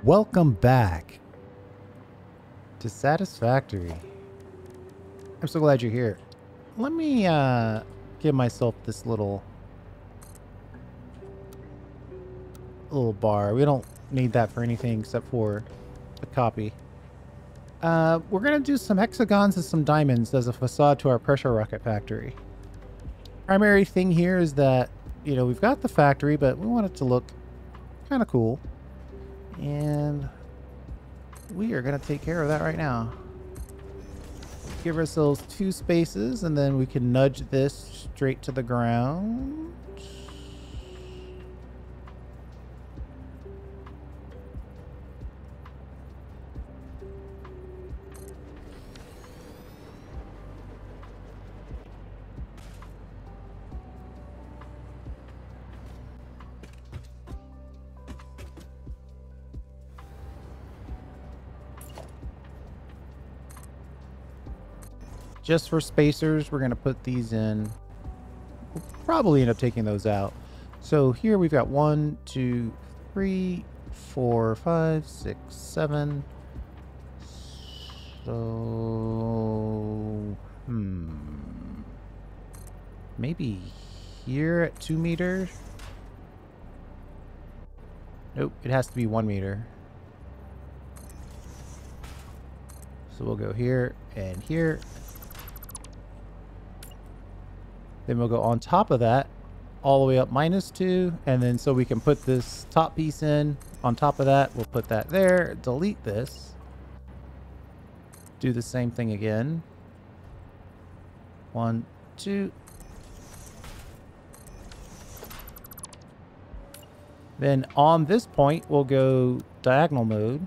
Welcome back to Satisfactory. I'm so glad you're here. Let me give myself this little bar. We don't need that for anything except for a copy. We're gonna do some hexagons and some diamonds as a facade to our pressure rocket factory. Primary thing here is that, you know, we've got the factory, but we want it to look kind of cool. And we are gonna take care of that right now. Give ourselves 2 spaces, and then we can nudge this straight to the ground. Just for spacers, we're going to put these in. We'll probably end up taking those out. So here we've got 1, 2, 3, 4, 5, 6, 7. So, maybe here at 2 meters. Nope, it has to be 1 meter. So we'll go here and here. Then we'll go on top of that, all the way up -2. And then so we can put this top piece in on top of that. We'll put that there, delete this. Do the same thing again. 1, 2. Then on this point, we'll go diagonal mode.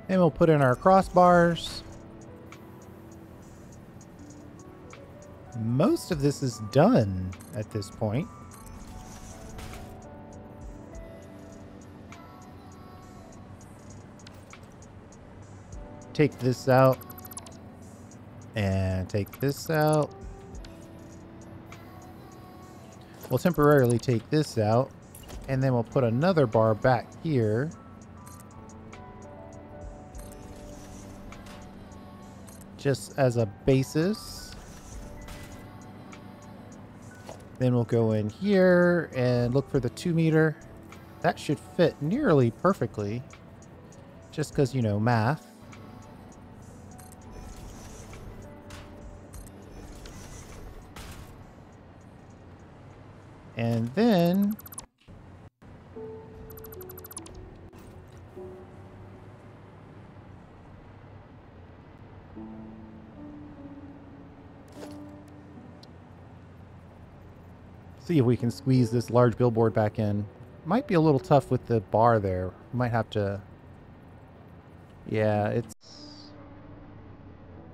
Then we'll put in our crossbars. Most of this is done at this point. Take this out. And take this out. We'll temporarily take this out. And then we'll put another bar back here. Just as a basis. Then we'll go in here and look for the 2 meter. That should fit nearly perfectly. Just because, you know, math. And then see if we can squeeze this large billboard back in. Might be a little tough with the bar there. Might have to... Yeah, it's...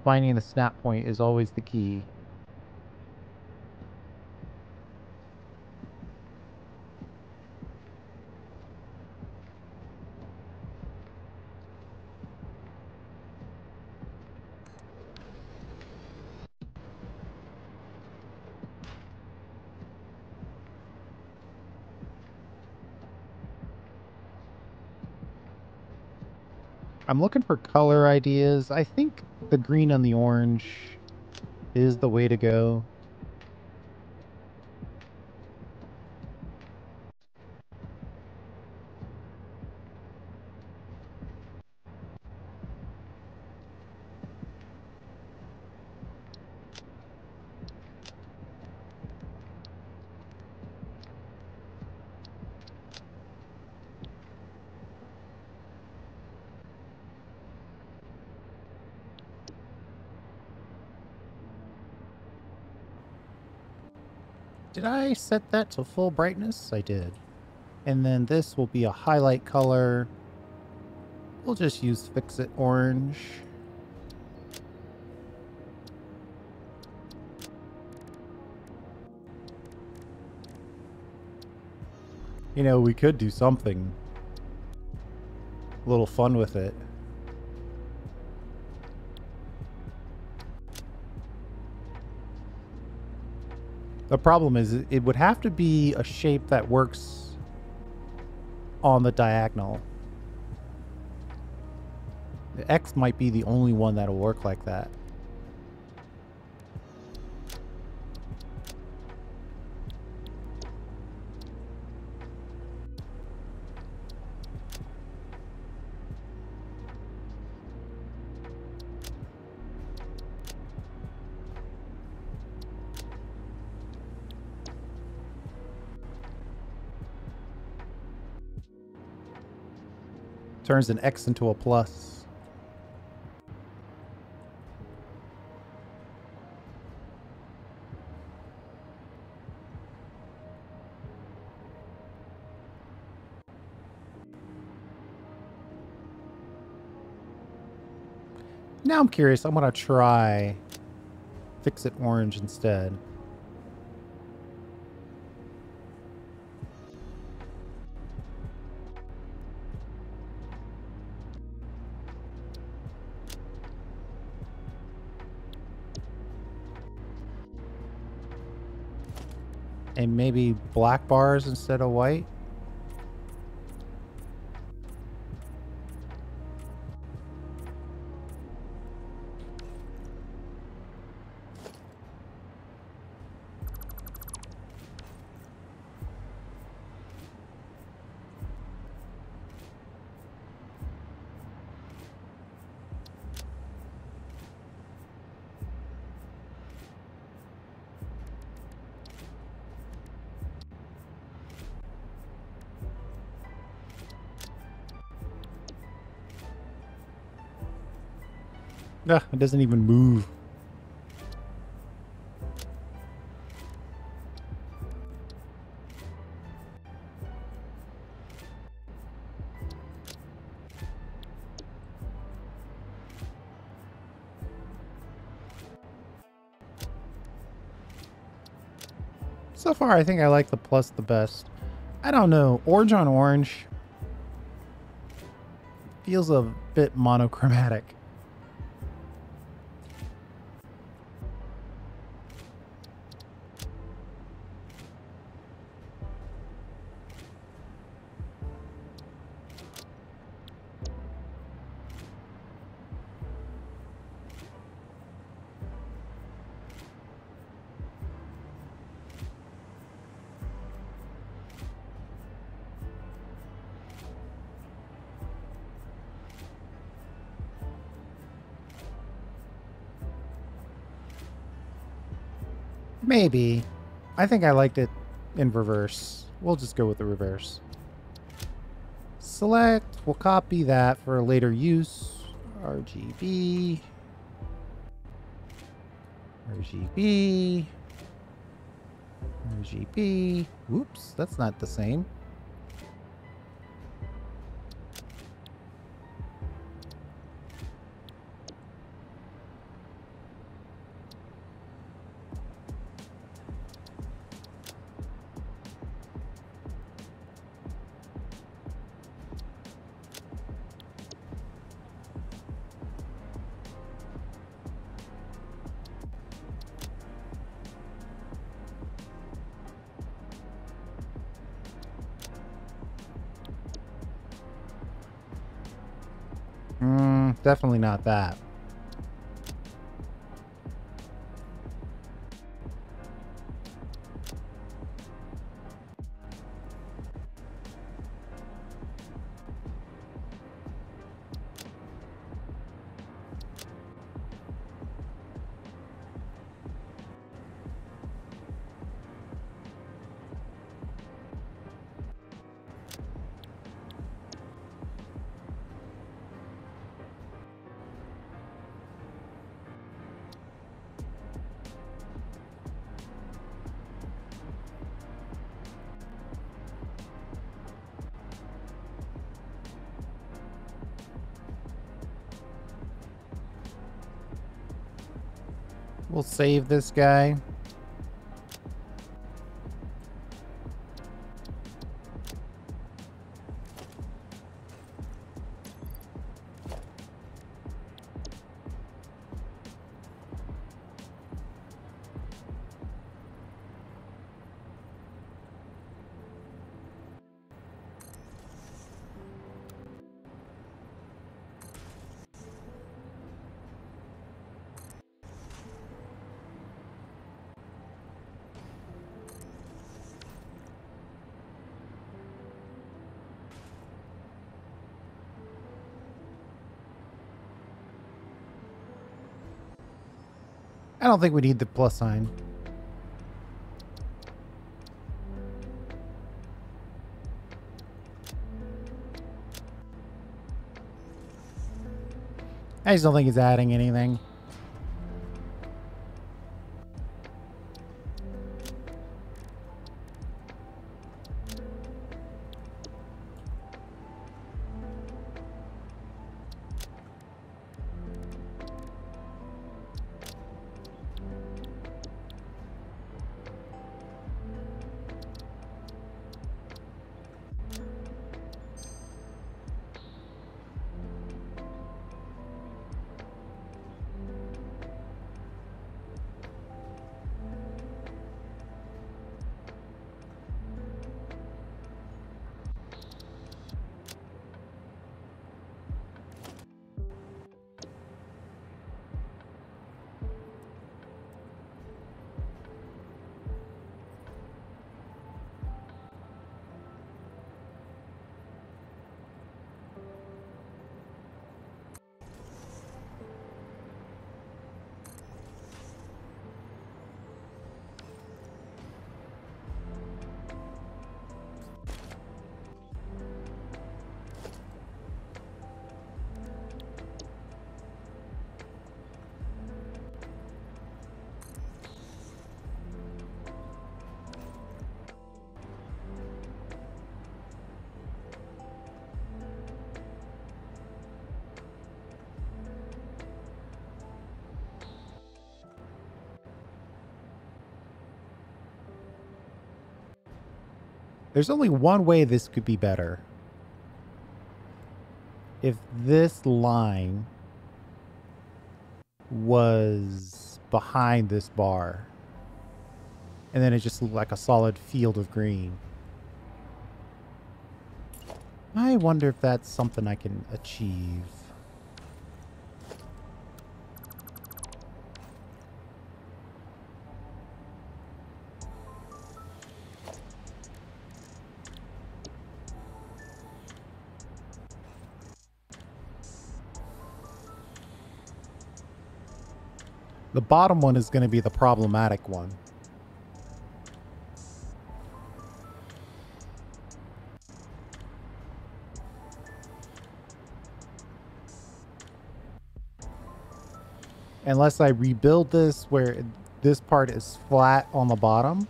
Finding the snap point is always the key. I'm looking for color ideas. I think the green and the orange is the way to go. Did I set that to full brightness? I did. And then this will be a highlight color. We'll just use Fix It Orange. You know, we could do something a little fun with it. The problem is it would have to be a shape that works on the diagonal. The X might be the only one that'll work like that. Turns an X into a plus. Now I'm curious. I'm going to try Fix It Orange instead. And maybe black bars instead of white. Ugh, it doesn't even move. So far, I think I like the plus the best. I don't know. Orange on orange feels a bit monochromatic. Maybe. I think I liked it in reverse. We'll just go with the reverse. Select. We'll copy that for later use. RGB. RGB. RGB. Whoops, that's not the same. Definitely not that. We'll save this guy. I don't think we need the plus sign. I just don't think it's adding anything. There's only one way this could be better. If this line was behind this bar, and then it just looked like a solid field of green. I wonder if that's something I can achieve. The bottom one is going to be the problematic one. Unless I rebuild this where this part is flat on the bottom.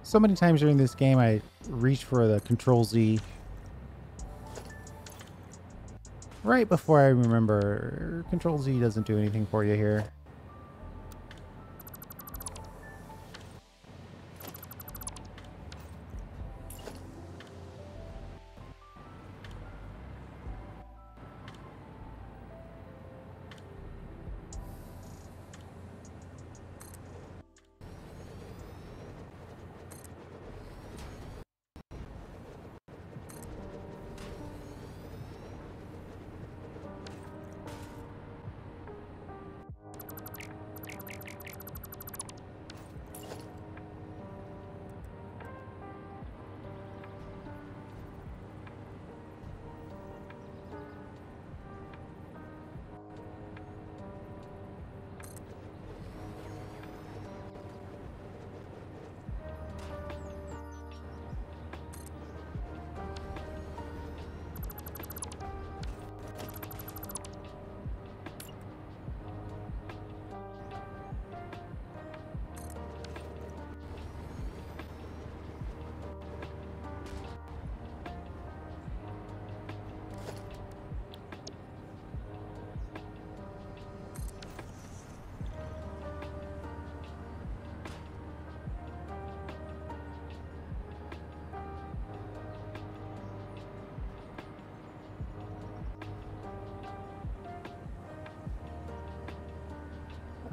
So many times during this game, I reach for the Control Z right before I remember Control Z doesn't do anything for you here.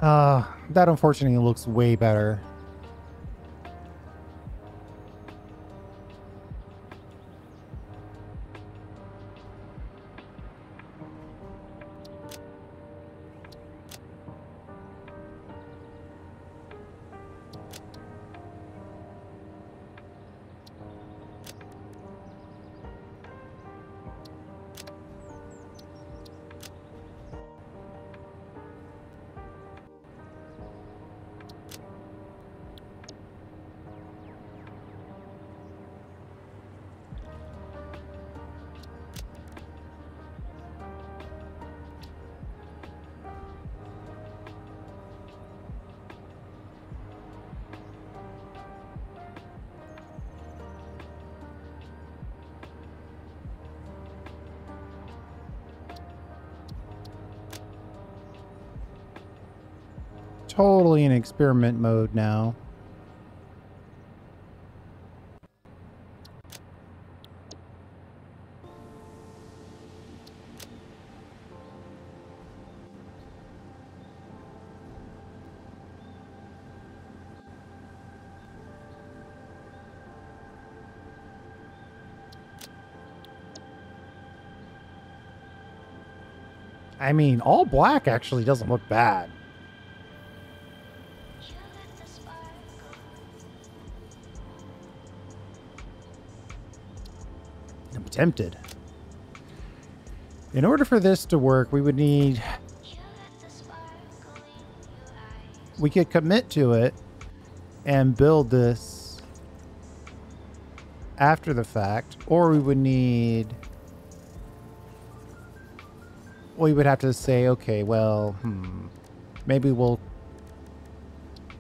That unfortunately looks way better. Totally in experiment mode now. I mean, all black actually doesn't look bad. I'm tempted. In order for this to work, we would need... We could commit to it and build this after the fact, or we would need... We would have to say, okay, well, maybe we'll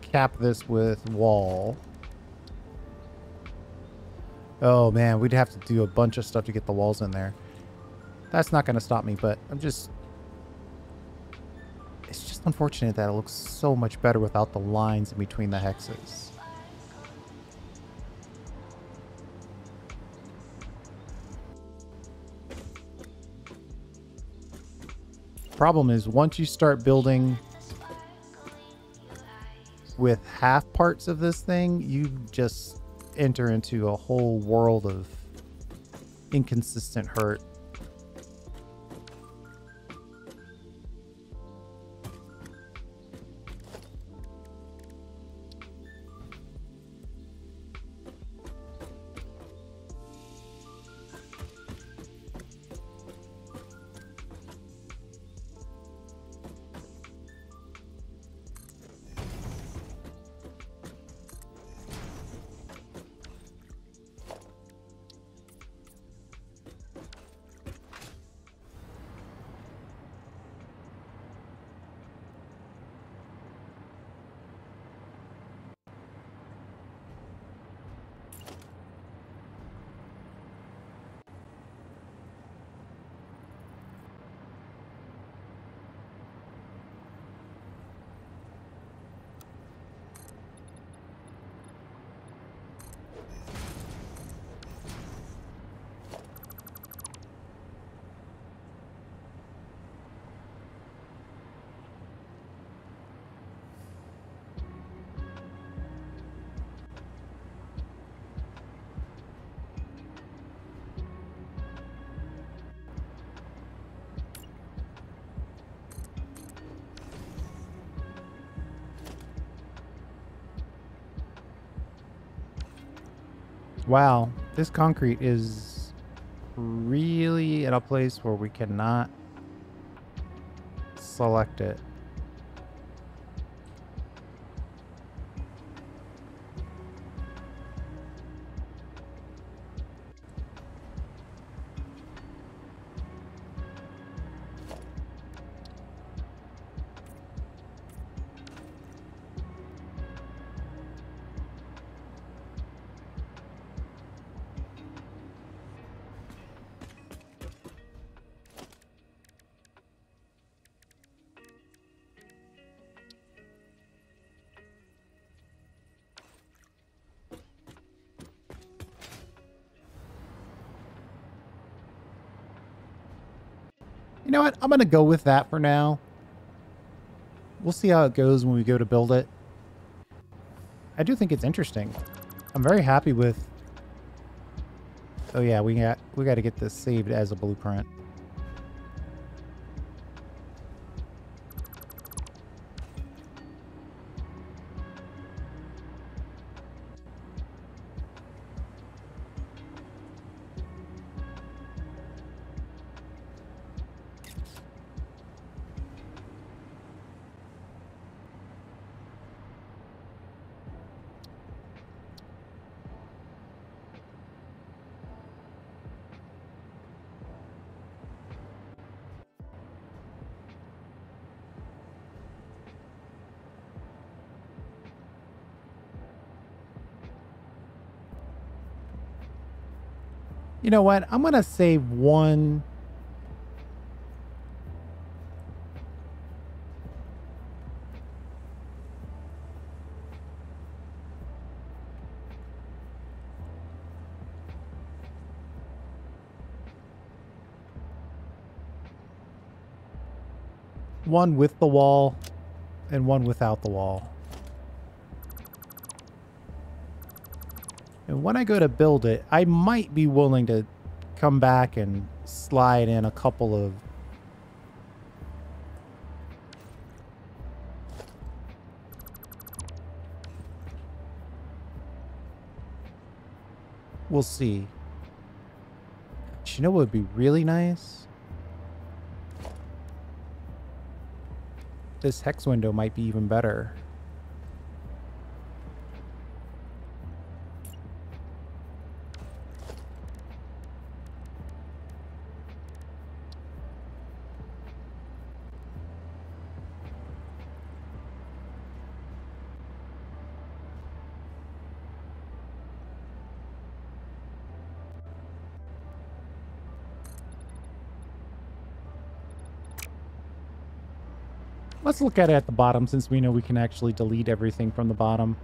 cap this with wall. Oh man, we'd have to do a bunch of stuff to get the walls in there. That's not going to stop me, but I'm just... It's just unfortunate that it looks so much better without the lines in between the hexes. Problem is, once you start building with half parts of this thing, you just enter into a whole world of inconsistent hurt. Wow, this concrete is really in a place where we cannot select it. You know what? I'm going to go with that for now. We'll see how it goes when we go to build it. I do think it's interesting. I'm very happy with... Oh yeah, we got to get this saved as a blueprint. You know what? I'm going to save one. One with the wall and one without the wall. And when I go to build it, I might be willing to come back and slide in a couple of we'll see. But you know what would be really nice? This hex window might be even better. Let's look at it at the bottom since we know we can actually delete everything from the bottom.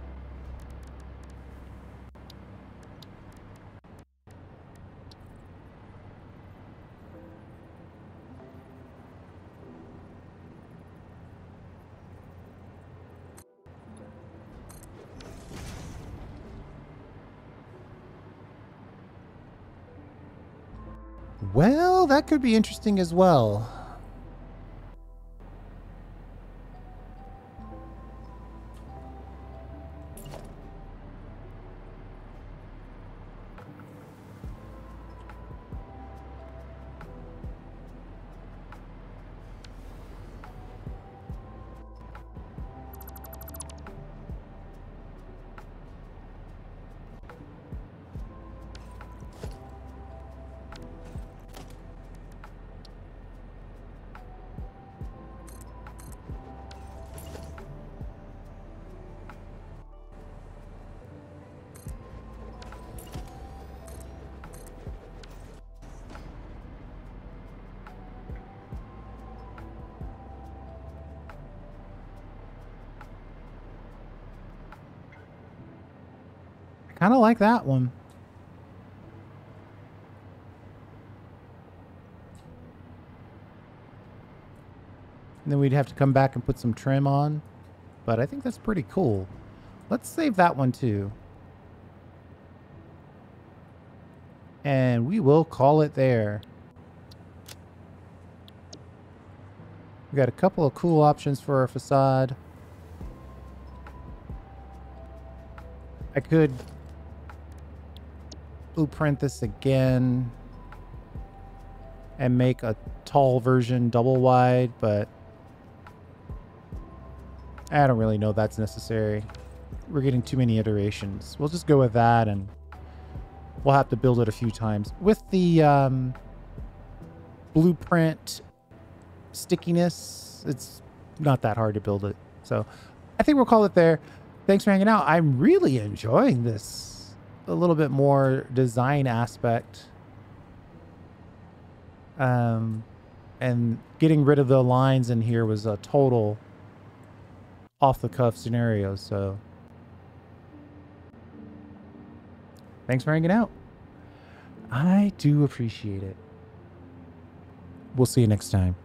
Well, that could be interesting as well. Kind of like that one. And then we'd have to come back and put some trim on. But I think that's pretty cool. Let's save that one too. And we will call it there. We got a couple of cool options for our facade. I could blueprint this again and make a tall version double wide, but I don't really know that's necessary. We're getting too many iterations. We'll just go with that, and we'll have to build it a few times. With the blueprint stickiness, it's not that hard to build it. So I think we'll call it there. Thanks for hanging out. I'm really enjoying this. A little bit more design aspect. And getting rid of the lines in here was a total off-the-cuff scenario, so thanks for hanging out. I do appreciate it. We'll see you next time.